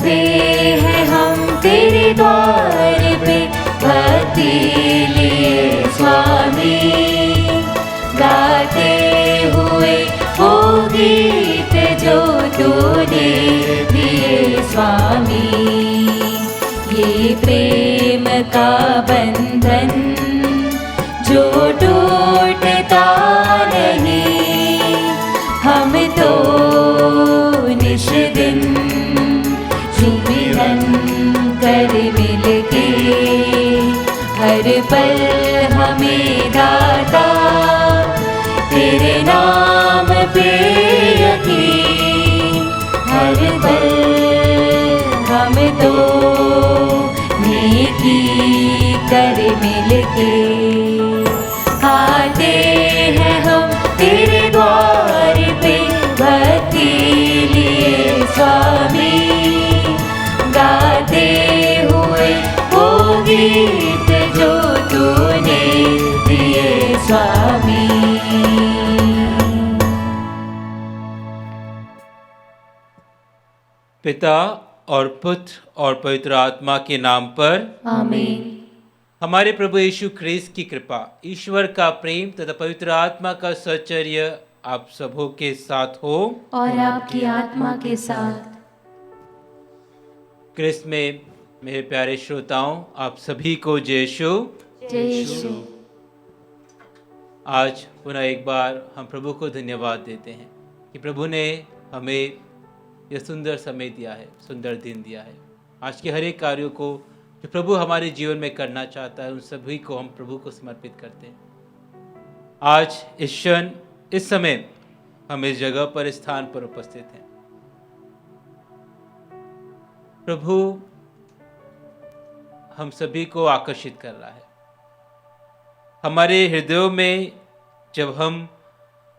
आते हैं हम तेरे द्वार पे भक्ति लिए स्वामी, गाते हुए वो गीत जो तूने दिए स्वामी। ये प्रेम का बंधन जो टूटता नहीं, हम तो निश दिन मिलन कर मिलके, हर पल हमें दाता तेरे नाम पे यकीन, हर पल हम तो नेकी कर मिलके। आते हैं हम तेरे द्वार पे भक्ति लिए स्वामी, गाते हुए वो गीत जो तूने दिए स्वामी। पिता और पुत्र और पवित्र आत्मा के नाम पर आमीन। हमारे प्रभु यीशु ख्रीस्त की कृपा, ईश्वर का प्रेम तथा पवित्र आत्मा का सहचर्य आप सबों के साथ हो और आपकी आत्मा के साथ। ख्रीस्त में मेरे प्यारे श्रोताओं, आप सभी को जय यीशु। जय यीशु। आज पुनः एक बार हम प्रभु को धन्यवाद देते हैं कि प्रभु ने हमें यह सुंदर समय दिया है, सुंदर दिन दिया है। आज के हर एक कार्यों को जो प्रभु हमारे जीवन में करना चाहता है, उन सभी को हम प्रभु को समर्पित करते हैं। आज इस क्षण, इस समय हम इस जगह पर, इस स्थान पर उपस्थित हैं। प्रभु हम सभी को आकर्षित कर रहा है। हमारे हृदयों में जब हम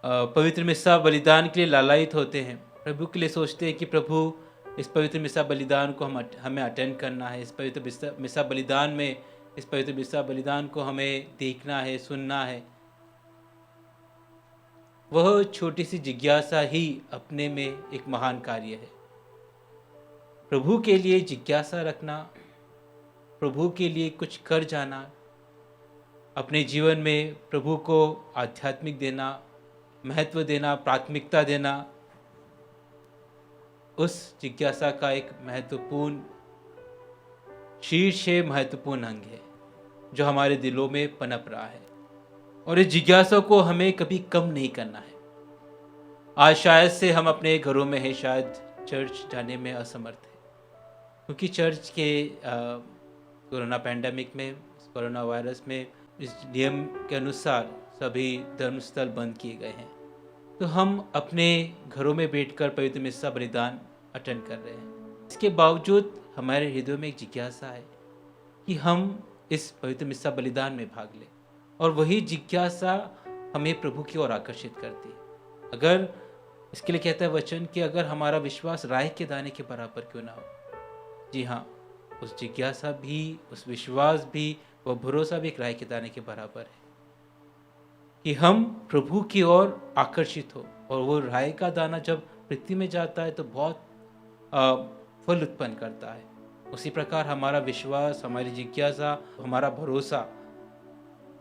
पवित्र मिस्सा बलिदान के लिए लालायित होते हैं, प्रभु के लिए सोचते हैं कि प्रभु इस पवित्र मिस्सा बलिदान को हमें अटेंड करना है, इस पवित्र मिस्सा बलिदान में, इस पवित्र मिस्सा बलिदान को हमें देखना है, सुनना है। वह छोटी सी जिज्ञासा ही अपने में एक महान कार्य है। प्रभु के लिए जिज्ञासा रखना, प्रभु के लिए कुछ कर जाना, अपने जीवन में प्रभु को आध्यात्मिक देना, महत्व देना, प्राथमिकता देना, उस जिज्ञासा का एक महत्वपूर्ण शीर्ष महत्वपूर्ण अंग है जो हमारे दिलों में पनप रहा है। और इस जिज्ञासा को हमें कभी कम नहीं करना है। आज शायद से हम अपने घरों में हैं, शायद चर्च जाने में असमर्थ है, क्योंकि चर्च के कोरोना पैंडेमिक में, कोरोना वायरस में, इस नियम के अनुसार सभी धर्मस्थल बंद किए गए हैं। तो हम अपने घरों में बैठकर पवित्र मिस्सा बलिदान अटेंड कर रहे हैं। इसके बावजूद हमारे हृदय में एक जिज्ञासा है कि हम इस पवित्र मिस्सा बलिदान में भाग लें, और वही जिज्ञासा हमें प्रभु की ओर आकर्षित करती है। अगर इसके लिए कहता है वचन कि अगर हमारा विश्वास राई के दाने के बराबर क्यों ना हो, जी हाँ, उस जिज्ञासा भी, उस विश्वास भी, वह भरोसा भी एक राई के दाने के बराबर है कि हम प्रभु की ओर आकर्षित हो। और वो राई का दाना जब पृथ्वी में जाता है तो बहुत फल उत्पन्न करता है। उसी प्रकार हमारा विश्वास, हमारी जिज्ञासा, हमारा भरोसा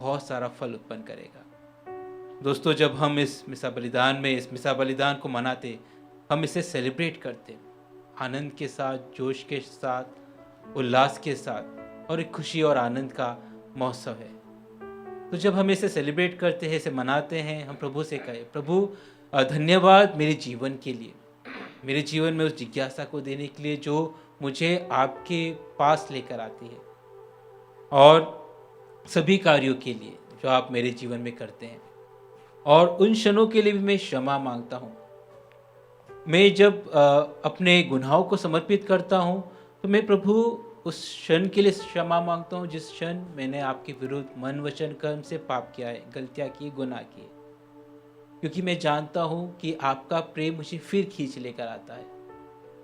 बहुत सारा फल उत्पन्न करेगा। दोस्तों, जब हम इस मिस्सा बलिदान में, इस मिस्सा बलिदान को मनाते, हम इसे सेलिब्रेट करते आनंद के साथ, जोश के साथ, उल्लास के साथ, और एक खुशी और आनंद का महोत्सव है। तो जब हम इसे सेलिब्रेट करते हैं, इसे मनाते हैं, हम प्रभु से कहें, प्रभु धन्यवाद मेरे जीवन के लिए, मेरे जीवन में उस जिज्ञासा को देने के लिए जो मुझे आपके पास लेकर आती है, और सभी कार्यों के लिए जो आप मेरे जीवन में करते हैं। और उन क्षणों के लिए भी मैं क्षमा मांगता हूँ। मैं जब अपने गुनाहों को समर्पित करता हूँ, तो मैं प्रभु उस क्षण के लिए क्षमा मांगता हूँ जिस क्षण मैंने आपके विरुद्ध मन, वचन, कर्म से पाप किया है, गलतियाँ की, गुनाह किए, क्योंकि मैं जानता हूँ कि आपका प्रेम मुझे फिर खींच लेकर आता है।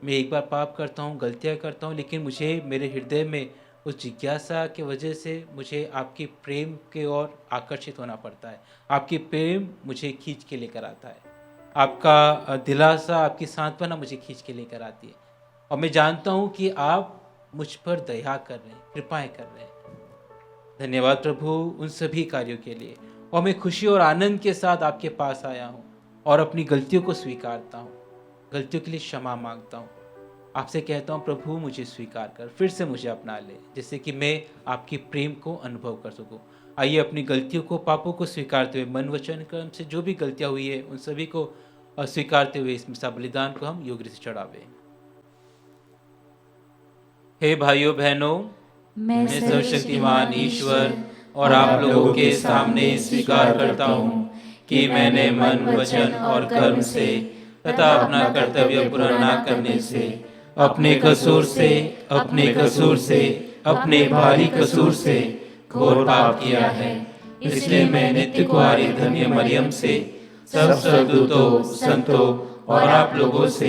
मैं एक बार पाप करता हूँ, गलतियाँ करता हूँ, लेकिन मुझे मेरे हृदय में उस जिज्ञासा की वजह से मुझे आपके प्रेम के ओर आकर्षित होना पड़ता है। आपकी प्रेम मुझे खींच के लेकर आता है, आपका दिलासा, आपकी सांत्वना मुझे खींच के लेकर आती है। और मैं जानता हूँ कि आप मुझ पर दया कर रहे हैं, कृपाएं कर रहे हैं। धन्यवाद प्रभु उन सभी कार्यों के लिए। और मैं खुशी और आनंद के साथ आपके पास आया हूँ और अपनी गलतियों को स्वीकारता हूँ, गलतियों के लिए क्षमा मांगता हूँ। आपसे कहता हूँ प्रभु मुझे स्वीकार कर, फिर से मुझे अपना ले, जिससे कि मैं आपकी प्रेम को अनुभव कर सकूँ। आइए अपनी गलतियों को, पापों को स्वीकारते हुए, मन वचन कर्म से जो भी गलतियाँ हुई है उन सभी को स्वीकारते हुए इस मिसा बलिदान को हम योग्य से चढ़ावे। हे भाइयों बहनों, मैं मैं सर्वशक्तिमान ईश्वर और आप लोगों के सामने स्वीकार करता हूँ कि मैंने मन वचन और कर्म से तथा अपना कर्तव्य पूरा न करने से, अपने कसूर से, अपने भारी कसूर से घोर पाप किया है। इसलिए मैं नित्य कुंवारी धन्य मरियम से, सब सद्दूतों, संतों और आप लोगों से,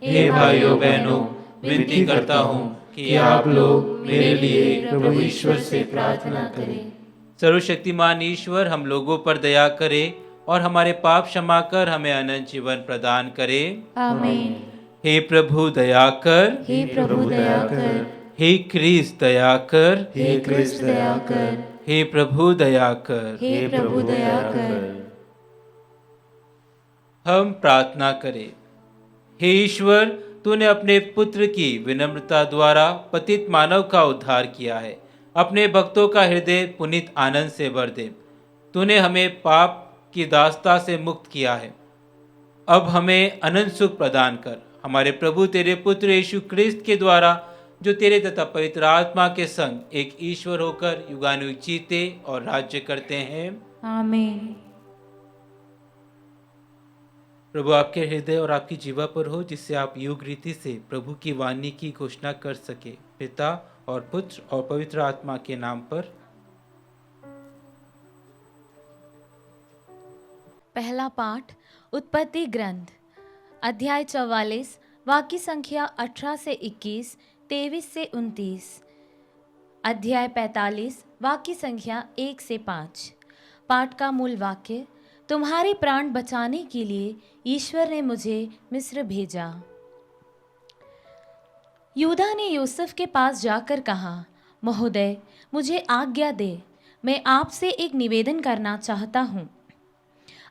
हे भाइयों बहनों, विनती करता हूँ कि आप लोग मेरे लिए प्रभु ईश्वर से प्रार्थना करें। सर्वशक्तिमान ईश्वर हम लोगों पर दया करे और हमारे पाप क्षमा कर हमें अनंत जीवन प्रदान करे। आमीन। हे प्रभु दया कर, हे प्रभु दया कर, हे क्रिस्त दया कर, हे क्रिस्त दया कर, हे प्रभु दया कर। हे प्रभु दया कर। हम प्रार्थना करें। हे ईश्वर, तूने अपने पुत्र की विनम्रता द्वारा पतित मानव का उद्धार किया है। अपने भक्तों का हृदय पुनीत आनंद से भर दे। तूने हमें पाप की दास्ता से मुक्त किया है। अब हमें अनंत सुख प्रदान कर। हमारे प्रभु तेरे पुत्र यीशु क्रिस्त के द्वारा, जो तेरे तथा पवित्र आत्मा के संग एक ईश्वर होकर युगानुयुग जीते और राज्य करते हैं। आमीन। प्रभु आपके हृदय और आपकी जीवा पर हो, जिससे आप युग रीति से प्रभु की वाणी की घोषणा कर सके। पिता और पुत्र और पवित्र आत्मा के नाम पर। पहला पाठ उत्पत्ति ग्रंथ, अध्याय 44, वाक्य संख्या 18 से 21, 23 से 29। अध्याय 45, वाक्य संख्या 1 से 5। पाठ का मूल वाक्य: तुम्हारे प्राण बचाने के लिए ईश्वर ने मुझे मिस्र भेजा। यूदा ने यूसुफ के पास जाकर कहा, महोदय, मुझे आज्ञा दे, मैं आपसे एक निवेदन करना चाहता हूँ।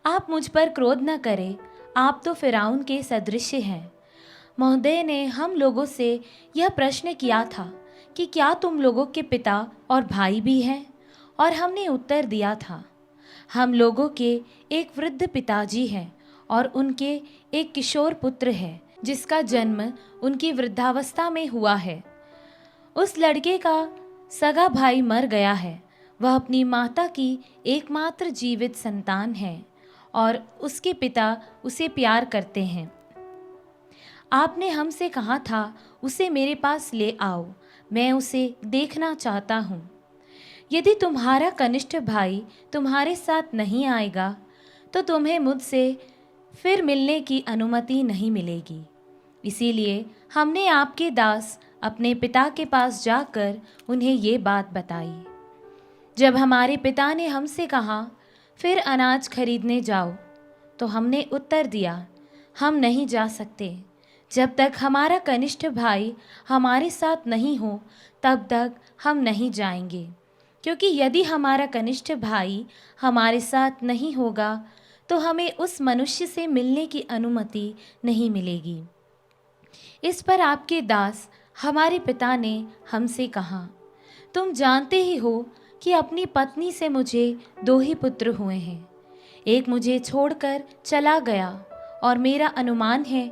आप मुझ पर क्रोध न करें, आप तो फिरौन के सदृश हैं। महोदय ने हम लोगों से यह प्रश्न किया था कि क्या तुम लोगों के पिता और भाई भी हैं? और हमने उत्तर दिया था, हम लोगों के एक वृद्ध पिताजी हैं और उनके एक किशोर पुत्र है, जिसका जन्म उनकी वृद्धावस्था में हुआ है। उस लड़के का सगा भाई मर गया है। वह अपनी माता की एकमात्र जीवित संतान है और उसके पिता उसे प्यार करते हैं। आपने हमसे कहा था, उसे मेरे पास ले आओ, मैं उसे देखना चाहता हूँ। यदि तुम्हारा कनिष्ठ भाई तुम्हारे साथ नहीं आएगा, तो तुम्हें मुझसे फिर मिलने की अनुमति नहीं मिलेगी। इसीलिए हमने आपके दास अपने पिता के पास जाकर उन्हें ये बात बताई। जब हमारे पिता ने हमसे कहा, फिर अनाज खरीदने जाओ, तो हमने उत्तर दिया, हम नहीं जा सकते। जब तक हमारा कनिष्ठ भाई हमारे साथ नहीं हो, तब तक हम नहीं जाएंगे। क्योंकि यदि हमारा कनिष्ठ भाई हमारे साथ नहीं होगा, तो हमें उस मनुष्य से मिलने की अनुमति नहीं मिलेगी। इस पर आपके दास हमारे पिता ने हमसे कहा, तुम जानते ही हो कि अपनी पत्नी से मुझे 2 ही पुत्र हुए हैं। एक मुझे छोड़कर चला गया और मेरा अनुमान है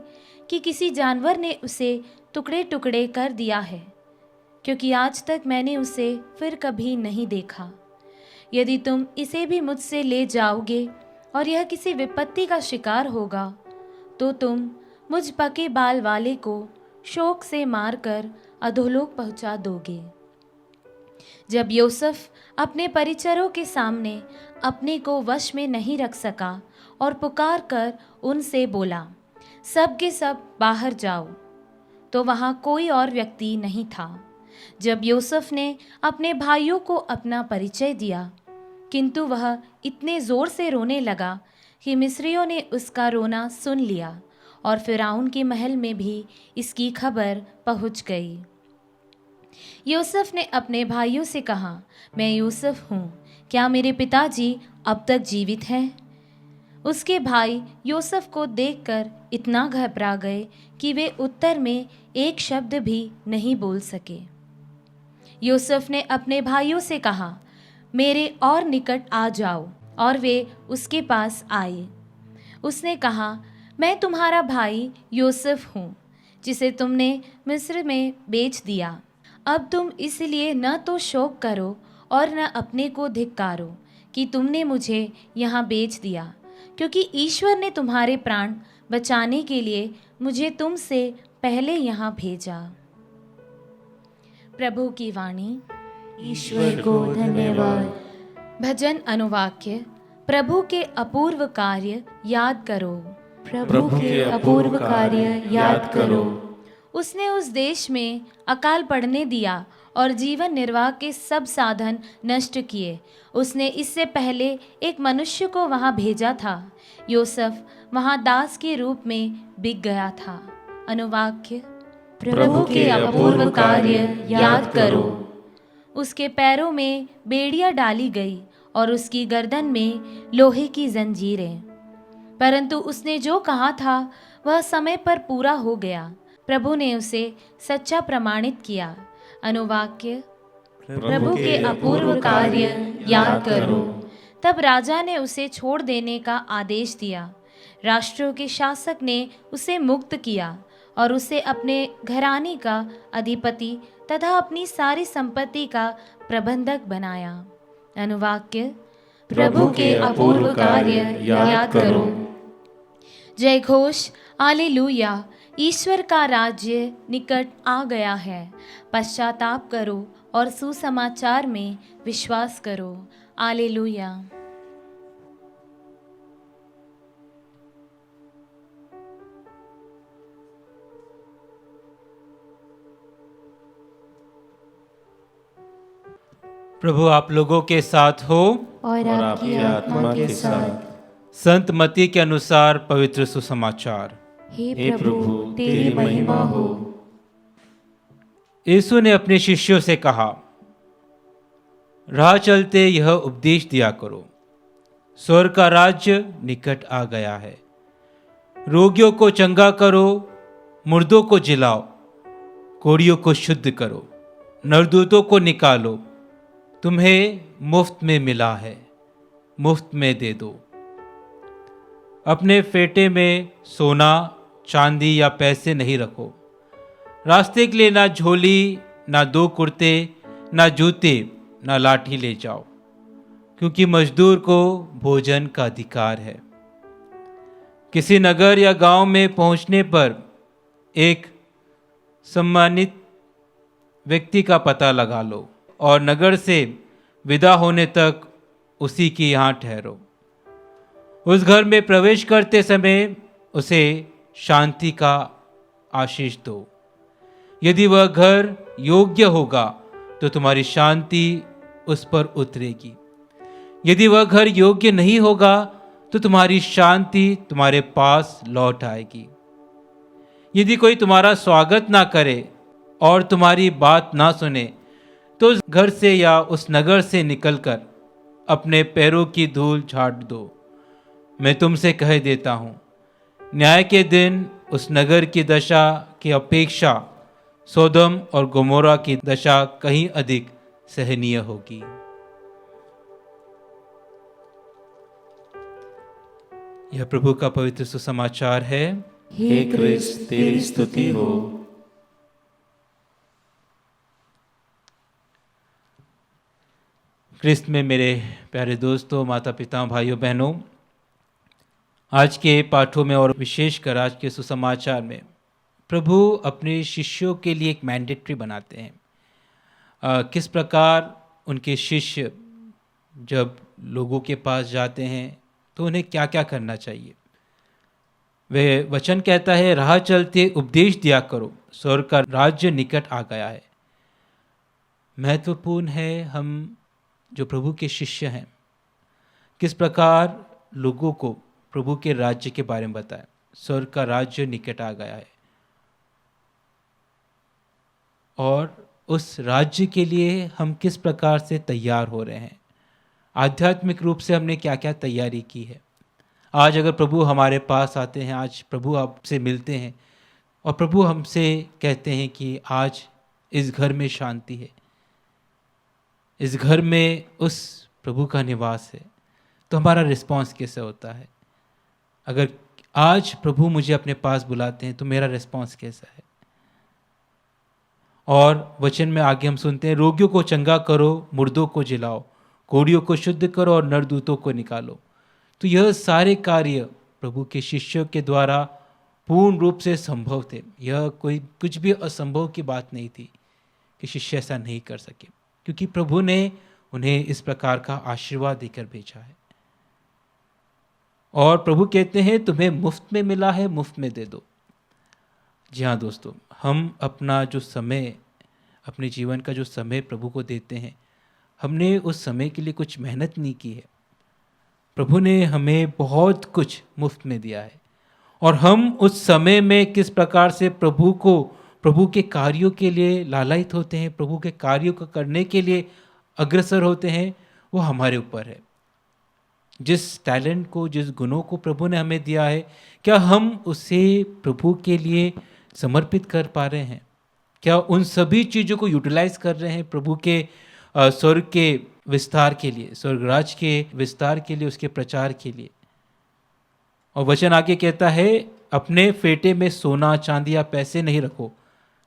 कि किसी जानवर ने उसे टुकड़े टुकड़े कर दिया है, क्योंकि आज तक मैंने उसे फिर कभी नहीं देखा। यदि तुम इसे भी मुझसे ले जाओगे और यह किसी विपत्ति का शिकार होगा, तो तुम मुझ पके बाल वाले को शोक से मारकर अधोलोक पहुंचा दोगे। जब यूसुफ अपने परिचरों के सामने अपने को वश में नहीं रख सका और पुकार कर उनसे बोला, सब के सब बाहर जाओ, तो वहाँ कोई और व्यक्ति नहीं था। जब यूसुफ ने अपने भाइयों को अपना परिचय दिया, किंतु वह इतने ज़ोर से रोने लगा कि मिस्रियों ने उसका रोना सुन लिया और फिरौन के महल में भी इसकी खबर पहुंच गई। यूसुफ ने अपने भाइयों से कहा, मैं यूसुफ हूँ, क्या मेरे पिताजी अब तक जीवित हैं? उसके भाई यूसुफ को देखकर इतना घबरा गए कि वे उत्तर में एक शब्द भी नहीं बोल सके। यूसुफ ने अपने भाइयों से कहा, मेरे और निकट आ जाओ, और वे उसके पास आए। उसने कहा, मैं तुम्हारा भाई यूसुफ हूँ, जिसे तुमने मिस्र में बेच दिया। अब तुम इसलिए न तो शोक करो और न अपने को धिक्कारो कि तुमने मुझे यहाँ बेच दिया, क्योंकि ईश्वर ने तुम्हारे प्राण बचाने के लिए मुझे तुमसे पहले यहाँ भेजा। प्रभु की वाणी। ईश्वर को धन्यवाद। भजन अनुवाक्य। प्रभु के अपूर्व कार्य याद करो। प्रभु के अपूर्व कार्य याद करो। उसने उस देश में अकाल पड़ने दिया और जीवन निर्वाह के सब साधन नष्ट किए। उसने इससे पहले एक मनुष्य को वहाँ भेजा था। यूसुफ वहाँ दास के रूप में बिक गया था। अनुवाक्य। प्रभु के अपूर्व कार्य याद करो। उसके पैरों में बेड़ियां डाली गई और उसकी गर्दन में लोहे की जंजीरें, परंतु उसने जो कहा था वह समय पर पूरा हो गया। प्रभु ने उसे सच्चा प्रमाणित किया। अनुवाक्य। प्रभु के अपूर्व कार्य याद करो। तब राजा ने उसे छोड़ देने का आदेश दिया। राष्ट्रों के शासक ने उसे मुक्त किया और उसे अपने घराने का अधिपति तथा अपनी सारी संपत्ति का प्रबंधक बनाया। अनुवाक्य। प्रभु के अपूर्व कार्य याद करो। जय घोष, हालेलुया। ईश्वर का राज्य निकट आ गया है। पश्चाताप करो और सुसमाचार में विश्वास करो। हालेलुया। प्रभु आप लोगों के साथ हो और आपकी आत्मा के साथ। संत मत्ती के अनुसार पवित्र सुसमाचार। हे प्रभु तेरी महिमा हो। यीशु ने अपने शिष्यों से कहा, राह चलते यह उपदेश दिया करो, स्वर्ग का राज्य निकट आ गया है। रोगियों को चंगा करो, मुर्दों को जिलाओ, कोढ़ियों को शुद्ध करो, नरदूतों को निकालो। तुम्हें मुफ्त में मिला है, मुफ्त में दे दो। अपने फेटे में सोना, चांदी या पैसे नहीं रखो। रास्ते के लिए ना झोली, ना 2 कुर्ते, ना जूते, ना लाठी ले जाओ, क्योंकि मजदूर को भोजन का अधिकार है। किसी नगर या गांव में पहुंचने पर एक सम्मानित व्यक्ति का पता लगा लो और नगर से विदा होने तक उसी के यहाँ ठहरो। उस घर में प्रवेश करते समय उसे शांति का आशीष दो। यदि वह घर योग्य होगा तो तुम्हारी शांति उस पर उतरेगी। यदि वह घर योग्य नहीं होगा तो तुम्हारी शांति तुम्हारे पास लौट आएगी। यदि कोई तुम्हारा स्वागत ना करे और तुम्हारी बात ना सुने तो उस घर से या उस नगर से निकलकर अपने पैरों की धूल झाड़ दो। मैं तुमसे कह देता हूँ, न्याय के दिन उस नगर की दशा की अपेक्षा सोदम और गोमोरा की दशा कहीं अधिक सहनीय होगी। यह प्रभु का पवित्र सुसमाचार है। हे क्रिस्त तेरी स्तुति हो। क्रिस्त में मेरे प्यारे दोस्तों, माता पिता, भाइयों बहनों, आज के पाठों में और विशेषकर आज के सुसमाचार में प्रभु अपने शिष्यों के लिए एक मैंडेटरी बनाते हैं। किस प्रकार उनके शिष्य जब लोगों के पास जाते हैं तो उन्हें क्या क्या करना चाहिए। वह वचन कहता है, राह चलते उपदेश दिया करो, स्वर्ग का राज्य निकट आ गया है। महत्वपूर्ण है हम जो प्रभु के शिष्य हैं किस प्रकार लोगों को प्रभु के राज्य के बारे में बताएं। स्वर्ग का राज्य निकट आ गया है और उस राज्य के लिए हम किस प्रकार से तैयार हो रहे हैं, आध्यात्मिक रूप से हमने क्या क्या तैयारी की है। आज अगर प्रभु हमारे पास आते हैं, आज प्रभु आपसे मिलते हैं और प्रभु हमसे कहते हैं कि आज इस घर में शांति है, इस घर में उस प्रभु का निवास है, तो हमारा रिस्पॉन्स कैसे होता है। अगर आज प्रभु मुझे अपने पास बुलाते हैं तो मेरा रिस्पॉन्स कैसा है। और वचन में आगे हम सुनते हैं, रोगियों को चंगा करो, मुर्दों को जिलाओ, कोढ़ियों को शुद्ध करो और नरदूतों को निकालो। तो यह सारे कार्य प्रभु के शिष्यों के द्वारा पूर्ण रूप से संभव थे। यह कोई कुछ भी असंभव की बात नहीं थी कि शिष्य ऐसा नहीं कर सके, क्योंकि प्रभु ने उन्हें इस प्रकार का आशीर्वाद देकर भेजा है। और प्रभु कहते हैं तुम्हें मुफ्त में मिला है, मुफ्त में दे दो। जी हाँ दोस्तों, हम अपना जो समय, अपने जीवन का जो समय प्रभु को देते हैं, हमने उस समय के लिए कुछ मेहनत नहीं की है। प्रभु ने हमें बहुत कुछ मुफ्त में दिया है और हम उस समय में किस प्रकार से प्रभु के कार्यों के लिए लालायित होते हैं, प्रभु के कार्यों को करने के लिए अग्रसर होते हैं, वो हमारे ऊपर है। जिस टैलेंट को, जिस गुणों को प्रभु ने हमें दिया है, क्या हम उसे प्रभु के लिए समर्पित कर पा रहे हैं? क्या उन सभी चीज़ों को यूटिलाइज कर रहे हैं प्रभु के स्वर्ग के विस्तार के लिए, स्वर्ग राज के विस्तार के लिए, उसके प्रचार के लिए? और वचन आगे कहता है, अपने फेटे में सोना चांदी या पैसे नहीं रखो,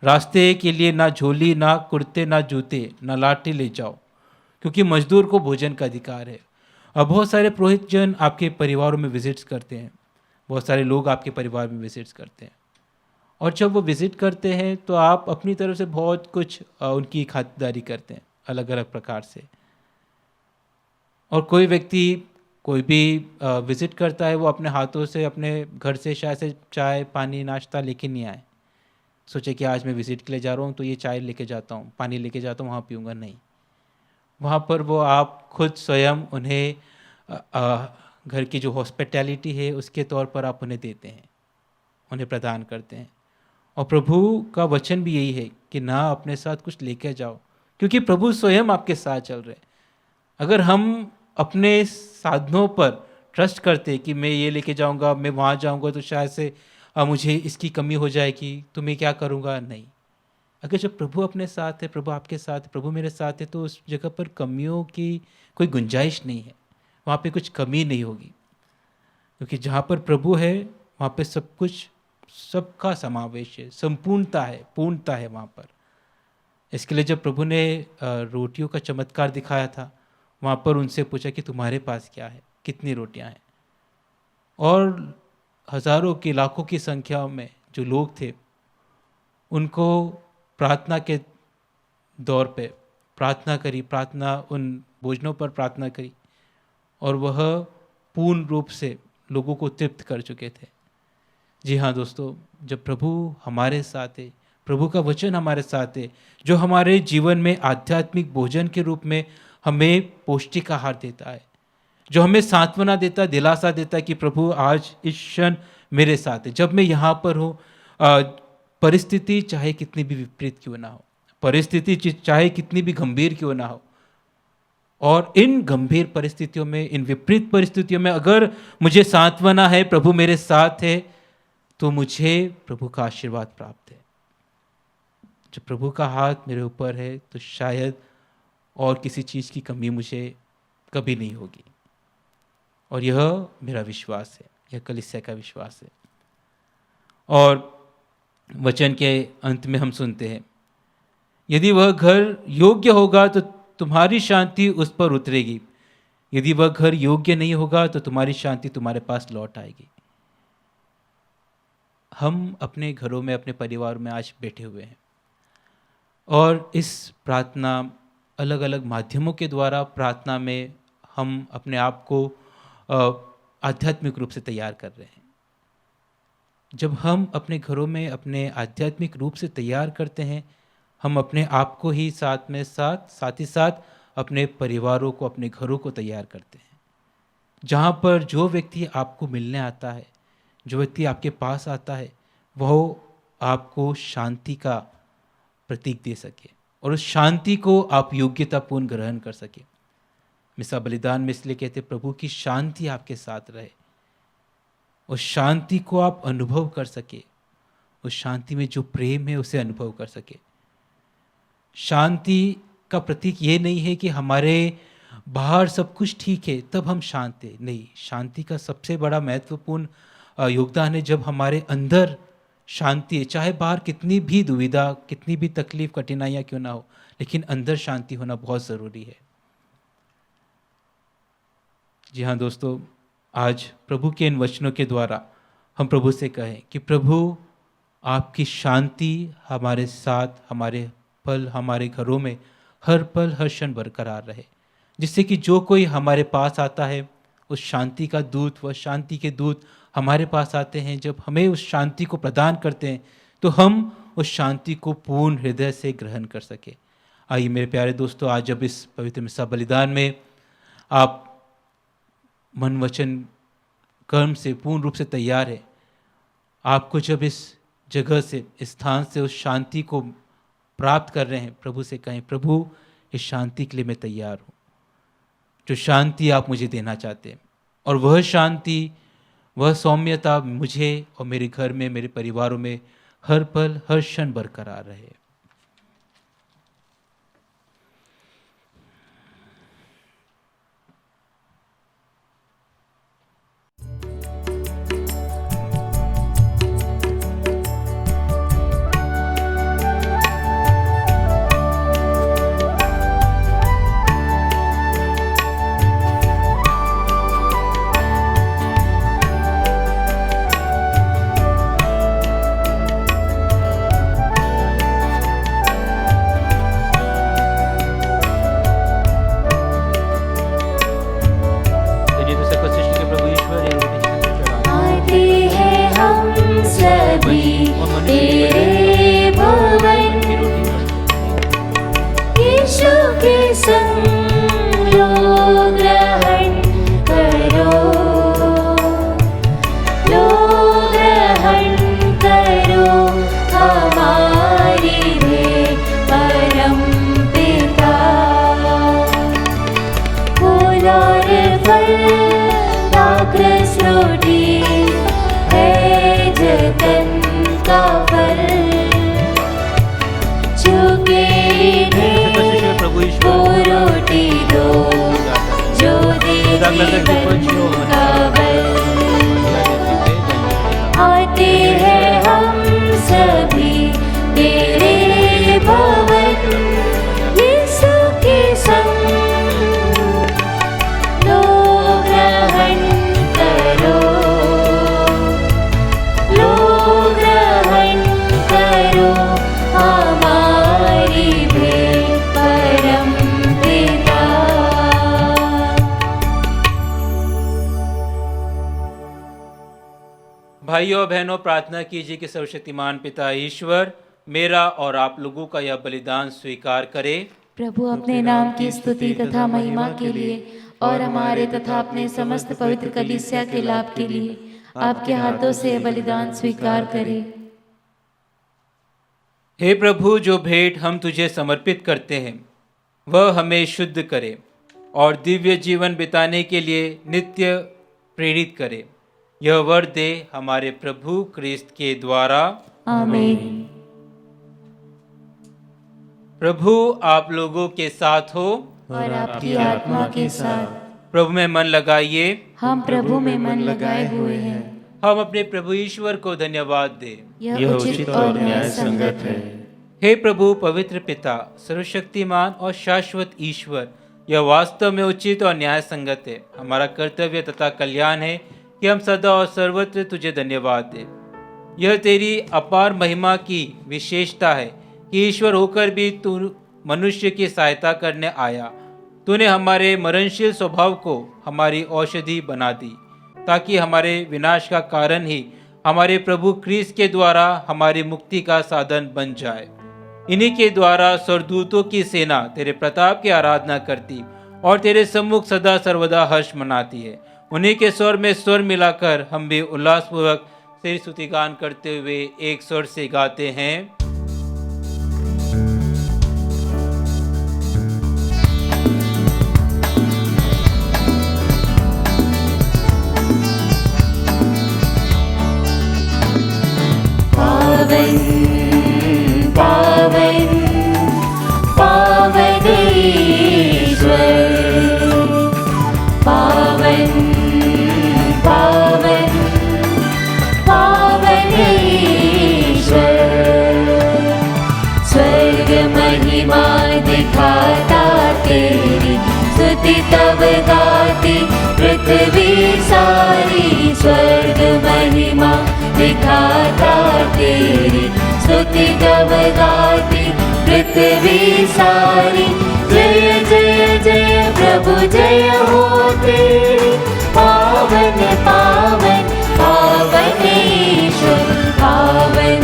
रास्ते के लिए ना झोली, ना कुर्ते, ना जूते, ना लाठी ले जाओ, क्योंकि मजदूर को भोजन का अधिकार है। अब बहुत सारे पुरोहित जन आपके परिवारों में विजिट्स करते हैं, बहुत सारे लोग आपके परिवार में विजिट्स करते हैं, और जब वो विजिट करते हैं तो आप अपनी तरफ से बहुत कुछ उनकी खातिरदारी करते हैं अलग अलग प्रकार से। और कोई व्यक्ति कोई भी विजिट करता है, वो अपने हाथों से अपने घर से शायद से चाय पानी नाश्ता लेके नहीं आए, सोचे कि आज मैं विजिट के लिए जा रहा हूँ तो ये चाय लेके जाता हूँ, पानी लेके जाता हूँ, वहाँ पीऊँगा। नहीं, वहाँ पर वो आप खुद स्वयं उन्हें घर की जो हॉस्पिटैलिटी है उसके तौर पर आप उन्हें देते हैं, उन्हें प्रदान करते हैं। और प्रभु का वचन भी यही है कि ना अपने साथ कुछ लेकर जाओ, क्योंकि प्रभु स्वयं आपके साथ चल रहे हैं। अगर हम अपने साधनों पर ट्रस्ट करते कि मैं ये लेके जाऊंगा, मैं वहाँ जाऊंगा तो शायद से मुझे इसकी कमी हो जाएगी, तो मैं क्या करूँगा। नहीं, अगर जब प्रभु अपने साथ है, प्रभु आपके साथ है, प्रभु मेरे साथ है, तो उस जगह पर कमियों की कोई गुंजाइश नहीं है, वहाँ पे कुछ कमी नहीं होगी, क्योंकि जहाँ पर प्रभु है वहाँ पे सब कुछ, सबका समावेश है, संपूर्णता है, पूर्णता है वहाँ पर। इसके लिए जब प्रभु ने रोटियों का चमत्कार दिखाया था, वहाँ पर उनसे पूछा कि तुम्हारे पास क्या है, कितनी रोटियाँ हैं, और हज़ारों की लाखों की संख्या में जो लोग थे उनको प्रार्थना के दौर पे प्रार्थना करी, प्रार्थना उन भोजनों पर प्रार्थना करी, और वह पूर्ण रूप से लोगों को तृप्त कर चुके थे। जी हाँ दोस्तों, जब प्रभु हमारे साथ है, प्रभु का वचन हमारे साथ है, जो हमारे जीवन में आध्यात्मिक भोजन के रूप में हमें पौष्टिक आहार देता है, जो हमें सांत्वना देता है, दिलासा देता है कि प्रभु आज इस क्षण मेरे साथ है। जब मैं यहाँ पर हूँ, परिस्थिति चाहे कितनी भी विपरीत क्यों ना हो, परिस्थिति चाहे कितनी भी गंभीर क्यों ना हो, और इन गंभीर परिस्थितियों में, इन विपरीत परिस्थितियों में अगर मुझे सांत्वना है, प्रभु मेरे साथ है, तो मुझे प्रभु का आशीर्वाद प्राप्त है। जब प्रभु का हाथ मेरे ऊपर है तो शायद और किसी चीज़ की कमी मुझे कभी नहीं होगी। और यह मेरा विश्वास है, यह कलीसिया का विश्वास है। और वचन के अंत में हम सुनते हैं, यदि वह घर योग्य होगा तो तुम्हारी शांति उस पर उतरेगी, यदि वह घर योग्य नहीं होगा तो तुम्हारी शांति तुम्हारे पास लौट आएगी। हम अपने घरों में, अपने परिवार में आज बैठे हुए हैं, और इस प्रार्थना, अलग अलग माध्यमों के द्वारा प्रार्थना में हम अपने आप को आध्यात्मिक रूप से तैयार कर रहे हैं। जब हम अपने घरों में अपने आध्यात्मिक रूप से तैयार करते हैं, हम अपने आप को ही साथ ही साथ अपने परिवारों को, अपने घरों को तैयार करते हैं। जहाँ पर जो व्यक्ति आपको मिलने आता है, जो व्यक्ति आपके पास आता है वह आपको शांति का प्रतीक दे सके और उस शांति को आप योग्यतापूर्ण ग्रहण कर सके। मिसा बलिदान में इसलिए कहते प्रभु की शांति आपके साथ रहे, उस शांति को आप अनुभव कर सके, उस शांति में जो प्रेम है उसे अनुभव कर सके। शांति का प्रतीक ये नहीं है कि हमारे बाहर सब कुछ ठीक है तब हम शांत हैं, नहीं, शांति का सबसे बड़ा महत्वपूर्ण योगदान है जब हमारे अंदर शांति है, चाहे बाहर कितनी भी दुविधा, कितनी भी तकलीफ, कठिनाइयाँ क्यों ना हो, लेकिन अंदर शांति होना बहुत ज़रूरी है। जी हाँ दोस्तों, आज प्रभु के इन वचनों के द्वारा हम प्रभु से कहें कि प्रभु आपकी शांति हमारे साथ, हमारे पल, हमारे घरों में हर पल हर क्षण बरकरार रहे, जिससे कि जो कोई हमारे पास आता है उस शांति का दूत, वह शांति के दूत हमारे पास आते हैं, जब हमें उस शांति को प्रदान करते हैं तो हम उस शांति को पूर्ण हृदय से ग्रहण कर सके। आइए मेरे प्यारे दोस्तों, आज जब इस पवित्र मिसा बलिदान में आप मन वचन कर्म से पूर्ण रूप से तैयार है, आपको जब इस जगह से, इस स्थान से उस शांति को प्राप्त कर रहे हैं, प्रभु से कहें प्रभु इस शांति के लिए मैं तैयार हूँ, जो शांति आप मुझे देना चाहते हैं, और वह शांति, वह सौम्यता मुझे और मेरे घर में, मेरे परिवारों में हर पल हर क्षण बरकरार रहे। आते हैं हम सभी तेरे भवन, यीशु के संग लो ग्रहण करो, लो ग्रहण करो हमारी भेंट परम पिता। भाइयों और बहनों, प्रार्थना कीजिए कि सर्वशक्तिमान पिता ईश्वर मेरा और आप लोगों का यह बलिदान स्वीकार करे। प्रभु अपने नाम की स्तुति तथा महिमा के लिए और हमारे तथा अपने समस्त पवित्र कलीसिया के लाभ के लिए आपके हाथों से यह बलिदान स्वीकार करे। हे प्रभु, जो भेंट हम तुझे समर्पित करते हैं वह हमें शुद्ध करे और दिव्य जीवन बिताने के लिए नित्य प्रेरित करे। यह वर दे हमारे प्रभु क्रिस्त के द्वारा, आमीन। प्रभु आप लोगों के साथ हो और आपकी आत्मा के साथ। प्रभु में मन लगाइए। हम प्रभु में मन लगाए हुए हैं। हम अपने प्रभु ईश्वर को धन्यवाद दें। यह उचित और न्याय संगत है। हे प्रभु पवित्र पिता, सर्वशक्तिमान और शाश्वत ईश्वर, यह वास्तव में उचित और न्याय संगत है। हमारा कर्तव्य तथा कल्याण है कि हम सदा और सर्वत्र तुझे धन्यवाद दें। यह तेरी अपार महिमा की विशेषता है कि ईश्वर होकर भी तू मनुष्य की सहायता करने आया। तूने हमारे मरणशील स्वभाव को हमारी औषधि बना दी, ताकि हमारे विनाश का कारण ही हमारे प्रभु क्रिस्त के द्वारा हमारी मुक्ति का साधन बन जाए। इन्हीं के द्वारा स्वर्गदूतों की सेना तेरे प्रताप की आराधना करती और तेरे सम्मुख सदा सर्वदा हर्ष मनाती है। उन्हीं के स्वर में स्वर मिलाकर हम भी उल्लासपूर्वक तेरी स्तुति गान करते हुए एक स्वर से गाते हैं। पावन पावन पावन ईश्वर, पावन पावन पावन ईश्वर। स्वर्ग महिमा दिखाता तेरी, स्तुति तब गाती पृथ्वी सारी। स्वर्ग महिमा दिखाता तेरी, स्तुति तब गाती पृथ्वी सारी। जय जय जय प्रभु जय हो तेरी, पावन पावन पावन ईश्वर। पावन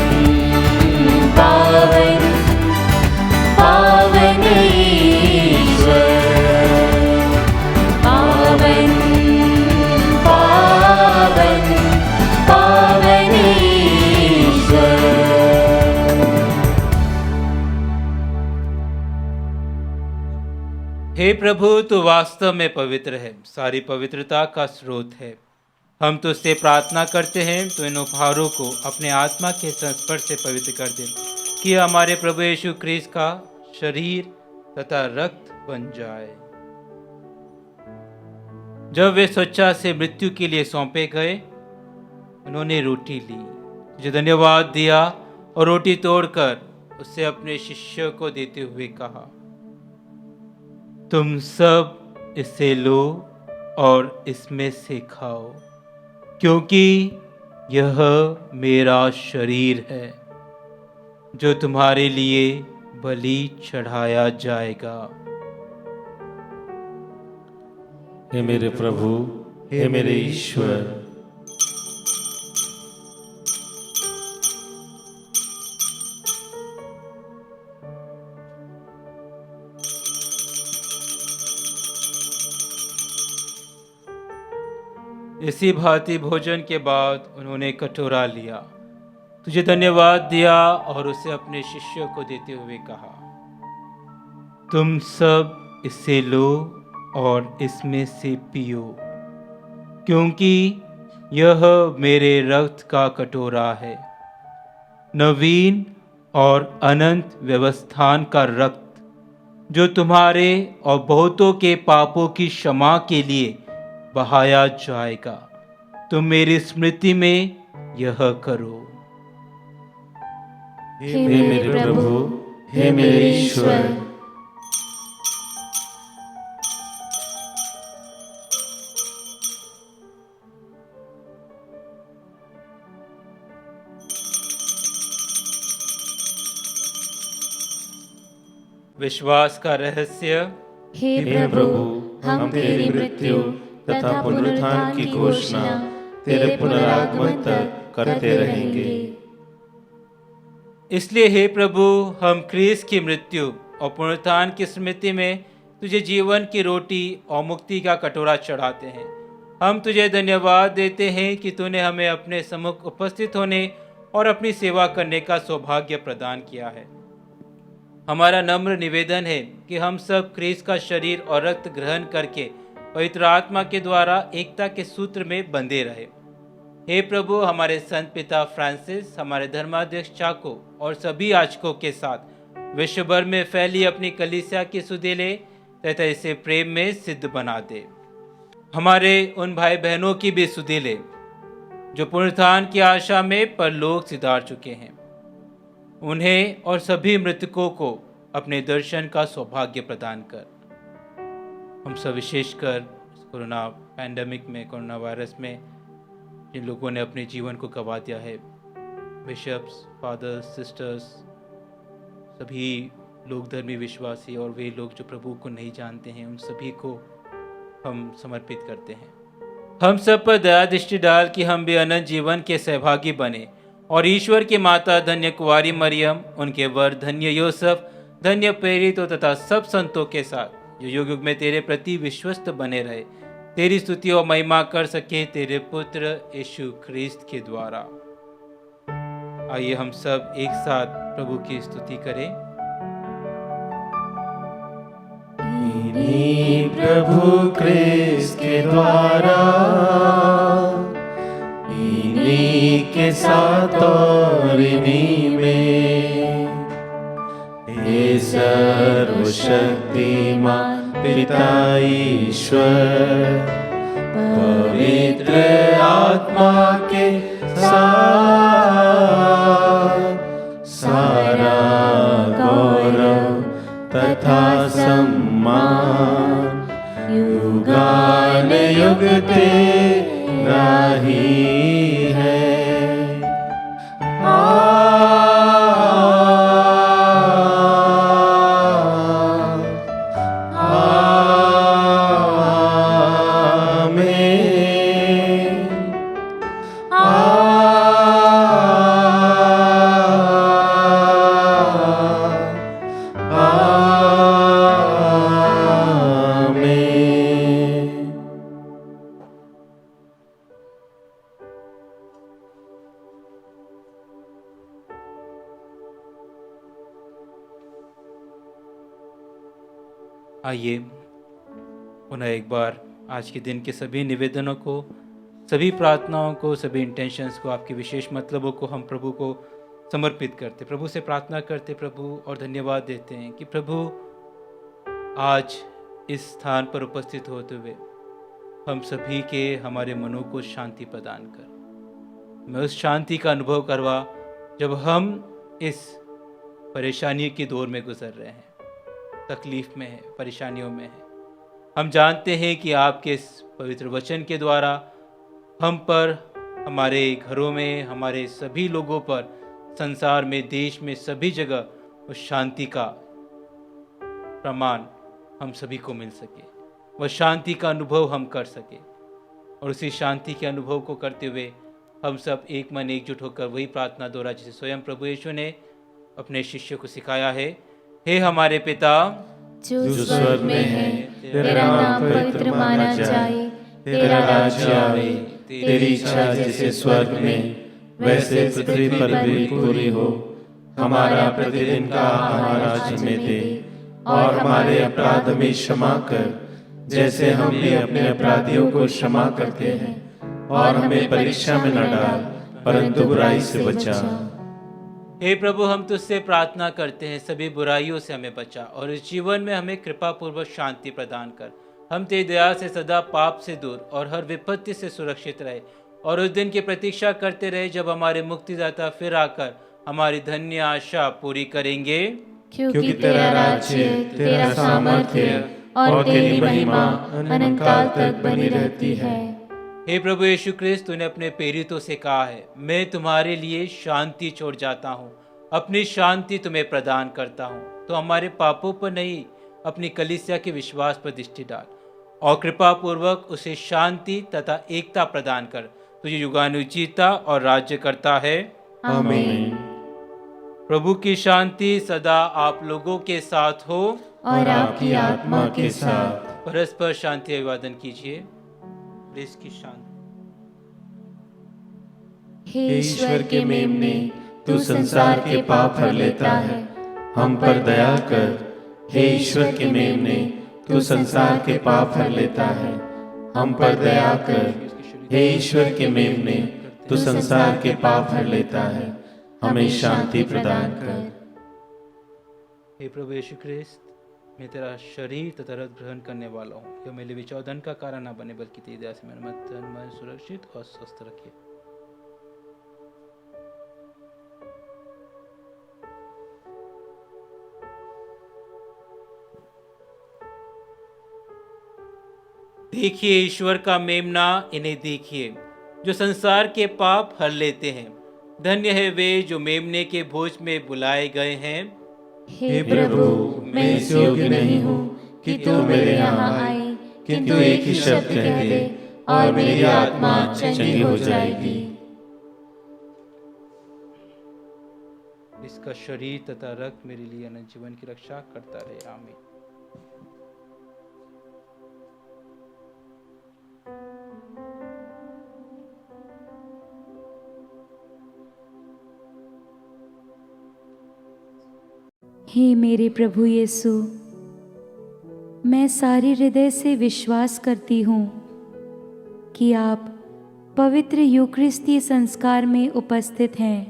पावन पावन ईश्वर, पावन पावन पावन ईश्वर। हे प्रभु, तू वास्तव में पवित्र है, सारी पवित्रता का स्रोत है। हम तुझसे प्रार्थना करते हैं तो इन उपहारों को अपने आत्मा के संस्पर्श से पवित्र कर दे, कि हमारे प्रभु यीशु ख्रीस्त का शरीर तथा रक्त बन जाए। जब वे स्वेच्छा से मृत्यु के लिए सौंपे गए, उन्होंने रोटी ली, तुझे धन्यवाद दिया और रोटी तोड़कर उसे अपने शिष्यों को देते हुए कहा, तुम सब इसे लो और इसमें से खाओ, क्योंकि यह मेरा शरीर है जो तुम्हारे लिए बलि चढ़ाया जाएगा। हे मेरे प्रभु, हे मेरे ईश्वर, इसी भांति भोजन के बाद उन्होंने कटोरा लिया, तुझे धन्यवाद दिया और उसे अपने शिष्यों को देते हुए कहा, तुम सब इसे लो और इसमें से पियो, क्योंकि यह मेरे रक्त का कटोरा है, नवीन और अनंत व्यवस्थान का रक्त, जो तुम्हारे और बहुतों के पापों की क्षमा के लिए बहाया जाएगा। तुम मेरी स्मृति में यह करो। हे मेरे प्रभु, हे मेरे ईश्वर। विश्वास का रहस्य। हे प्रभु, हम तेरी मृत्यु तथा पुनरुत्थान की घोषणा तेरे पुनरागमन तक करते रहेंगे। इसलिए हे प्रभु, हम ख्रीस्त की मृत्यु और पुनरुत्थान की स्मृति में तुझे जीवन की रोटी और मुक्ति का कटोरा चढ़ाते हैं। हम तुझे धन्यवाद देते हैं कि तूने हमें अपने सम्मुख उपस्थित होने और अपनी सेवा करने का सौभाग्य प्रदान किया है। हमारा नम्र निवेदन है कि हम सब ख्रीस्त का शरीर और रक्त ग्रहण करके पवित्र आत्मा के द्वारा एकता के सूत्र में बंधे रहे। हे प्रभु, हमारे संत पिता फ्रांसिस, हमारे धर्माध्यक्ष चाको और सभी याजकों के साथ विश्व भर में फैली अपनी कलीसिया की सुधि ले तथा इसे प्रेम में सिद्ध बना दे। हमारे उन भाई बहनों की भी सुधि ले जो पुनरुत्थान की आशा में परलोक सिधार चुके हैं। उन्हें और सभी मृतकों को अपने दर्शन का सौभाग्य प्रदान कर। हम सब विशेषकर कोरोना पैंडेमिक में, कोरोना वायरस में जिन लोगों ने अपने जीवन को गंवा दिया है, बिशप्स, फादर्स, सिस्टर्स, सभी लोग धर्मी विश्वासी और वे लोग जो प्रभु को नहीं जानते हैं, उन सभी को हम समर्पित करते हैं। हम सब पर दया दृष्टि डाल कि हम भी अनंत जीवन के सहभागी बने और ईश्वर की माता धन्य कुंवारी मरियम, उनके वर धन्य योसेफ, धन्य प्रेरितों तथा सब संतों के साथ जो युग युग में तेरे प्रति विश्वस्त बने रहे, तेरी स्तुति और महिमा कर सके तेरे पुत्र यीशु ख्रीस्त के द्वारा। आइए हम सब एक साथ प्रभु की स्तुति करें। इन्हीं प्रभु क्रिस्त के द्वारा, इन्हीं के साथ और इन्हीं में, हे सर्वशक्तिमान पिता ईश्वर, पवित्र आत्मा के साथ सारा गौरव तथा सम्मान युगानुयुग तेरा ही है। आइए पुनः एक बार आज के दिन के सभी निवेदनों को, सभी प्रार्थनाओं को, सभी इंटेंशंस को, आपके विशेष मतलबों को हम प्रभु को समर्पित करते, प्रभु से प्रार्थना करते प्रभु, और धन्यवाद देते हैं कि प्रभु आज इस स्थान पर उपस्थित होते हुए हम सभी के हमारे मनों को शांति प्रदान कर, मैं उस शांति का अनुभव करवा जब हम इस परेशानी के दौर में गुजर रहे हैं, तकलीफ में है, परेशानियों में है। हम जानते हैं कि आपके इस पवित्र वचन के द्वारा हम पर, हमारे घरों में, हमारे सभी लोगों पर, संसार में, देश में, सभी जगह उस शांति का प्रमाण हम सभी को मिल सके, वह शांति का अनुभव हम कर सके। और उसी शांति के अनुभव को करते हुए हम सब एक मन एकजुट होकर वही प्रार्थना दोहरा जिसे स्वयं प्रभु यीशु ने अपने शिष्य को सिखाया है। हे हमारे पिता जो स्वर्ग में है, तेरा नाम पवित्र माना जाए, तेरा राज्य आवे, तेरी इच्छा जैसे स्वर्ग में वैसे पृथ्वी पर भी पूरी हो। हमारा प्रतिदिन का आहार आज हमें दे, और हमारे अपराध हमें क्षमा कर जैसे हम भी अपने अपराधियों को क्षमा करते हैं, और हमें परीक्षा में न डाल परंतु बुराई से बचा। हे प्रभु, हम तुझसे प्रार्थना करते हैं, सभी बुराइयों से हमें बचा और इस जीवन में हमें कृपा पूर्वक शांति प्रदान कर। हम तेरी दया से सदा पाप से दूर और हर विपत्ति से सुरक्षित रहे, और उस दिन की प्रतीक्षा करते रहे जब हमारे मुक्तिदाता फिर आकर हमारी धन्य आशा पूरी करेंगे। क्योंकि तेरा राज्य, तेरा सामर्थ्य और तेरी महिमा अनंत काल तक बनी रहती है। हे प्रभु यीशु क्रिस्त, तूने अपने प्रेरितों से कहा है, मैं तुम्हारे लिए शांति छोड़ जाता हूँ, अपनी शांति तुम्हें प्रदान करता हूँ। तो हमारे पापों पर नहीं, अपनी कलीसिया के विश्वास पर दृष्टि डाल और कृपा पूर्वक उसे शांति तथा एकता प्रदान कर। तुझे युगानुजीता और राज्य करता है। आमीन। प्रभु की शांति सदा आप लोगों के साथ हो और आपकी आत्मा के साथ। परस्पर शांति अभिवादन कीजिए। देश की शांति। हे ईश्वर के मेमने, तू संसार के पाप हर लेता है, हम पर दया कर। हे ईश्वर के मेमने, तू संसार के पाप हर लेता है, हम पर दया कर। हे ईश्वर के मेमने, तू संसार के पाप हर लेता है, हमें शांति प्रदान कर। हे प्रभु यीशु क्रिस्त, मैं तेरा शरीर तथा रक्त ग्रहण करने वाला हूँ। यह मेरे लिए विचौदन का कारण न बने, बल्कि तेरी दया से मेरा तन मन सुरक्षित और स्वस्थ रखे। देखिए ईश्वर का मेमना, इन्हें देखिए जो संसार के पाप हर लेते हैं। धन्य है वे जो मेमने के भोज में बुलाए गए हैं। हे प्रभु, मैं इस योग्य नहीं हूँ कि तू मेरे यहाँ आए, किंतु एक ही शब्द कह दे और मेरी आत्मा चंगी हो जाएगी। इसका शरीर तथा रक्त मेरे लिए अनंत जीवन की रक्षा करता रहे। आमीन। हे मेरे प्रभु यीशु, मैं सारे हृदय से विश्वास करती हूँ कि आप पवित्र यूकरिस्ती संस्कार में उपस्थित हैं।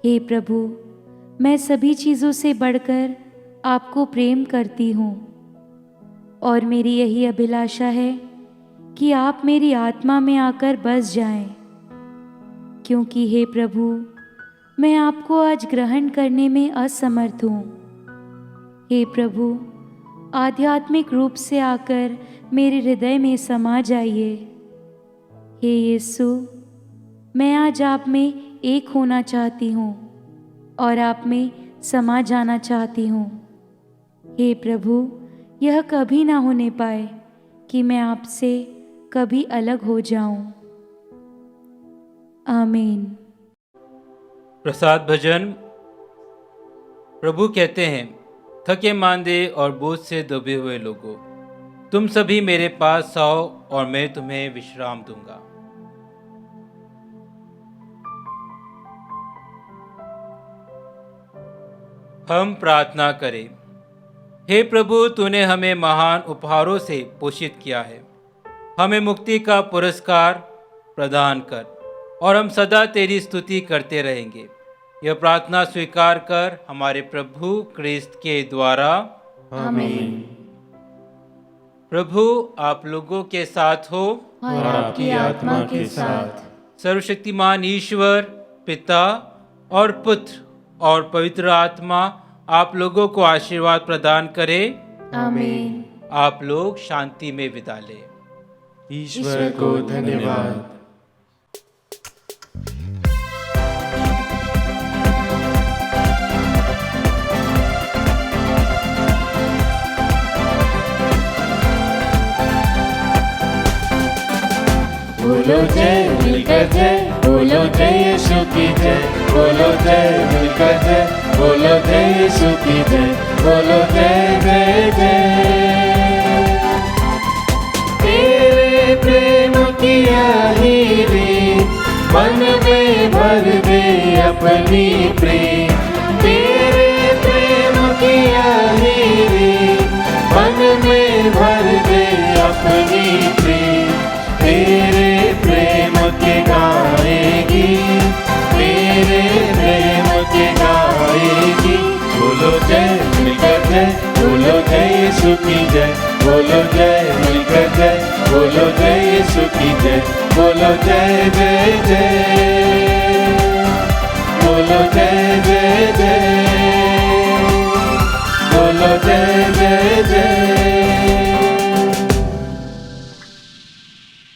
हे प्रभु, मैं सभी चीज़ों से बढ़कर आपको प्रेम करती हूँ और मेरी यही अभिलाषा है कि आप मेरी आत्मा में आकर बस जाएं, क्योंकि हे प्रभु, मैं आपको आज ग्रहण करने में असमर्थ हूँ। हे प्रभु, आध्यात्मिक रूप से आकर मेरे हृदय में समा जाइए। हे यीशु, मैं आज आप में एक होना चाहती हूँ और आप में समा जाना चाहती हूँ। हे प्रभु, यह कभी ना होने पाए कि मैं आपसे कभी अलग हो जाऊं। आमीन। प्रसाद भजन। प्रभु कहते हैं, थके मांदे और बोझ से दबे हुए लोगों, तुम सभी मेरे पास आओ और मैं तुम्हें विश्राम दूंगा। हम प्रार्थना करें। हे प्रभु, तूने हमें महान उपहारों से पोषित किया है। हमें मुक्ति का पुरस्कार प्रदान कर और हम सदा तेरी स्तुति करते रहेंगे। यह प्रार्थना स्वीकार कर हमारे प्रभु क्रिस्त के द्वारा। आमीन। प्रभु आप लोगों के साथ हो और आपकी आत्मा के साथ। सर्वशक्तिमान ईश्वर पिता और पुत्र और पवित्र आत्मा आप लोगों को आशीर्वाद प्रदान करे। आमीन। आप लोग शांति में विदा लें। ईश्वर को धन्यवाद। बोलो जय मिलकर जय, बोलो जय यीशु की जय, बोलो जय मिलकर जय, बोलो जय यीशु की जय, बोलो जय जय जय। तेरे प्रेम की आहीरी मन में भर दे अपनी प्रेम, तेरे प्रेम की आहीरी मन में भर दे अपनी प्रेम। तेरे प्रेम के गाएगी, तेरे प्रेम के गाएगी। बोलो जय मिलकर जय, बोलो जय यीशु की जय, बोलो जय मिलकर जय, बोलो जय यीशु की जय, बोलो जय जय जय।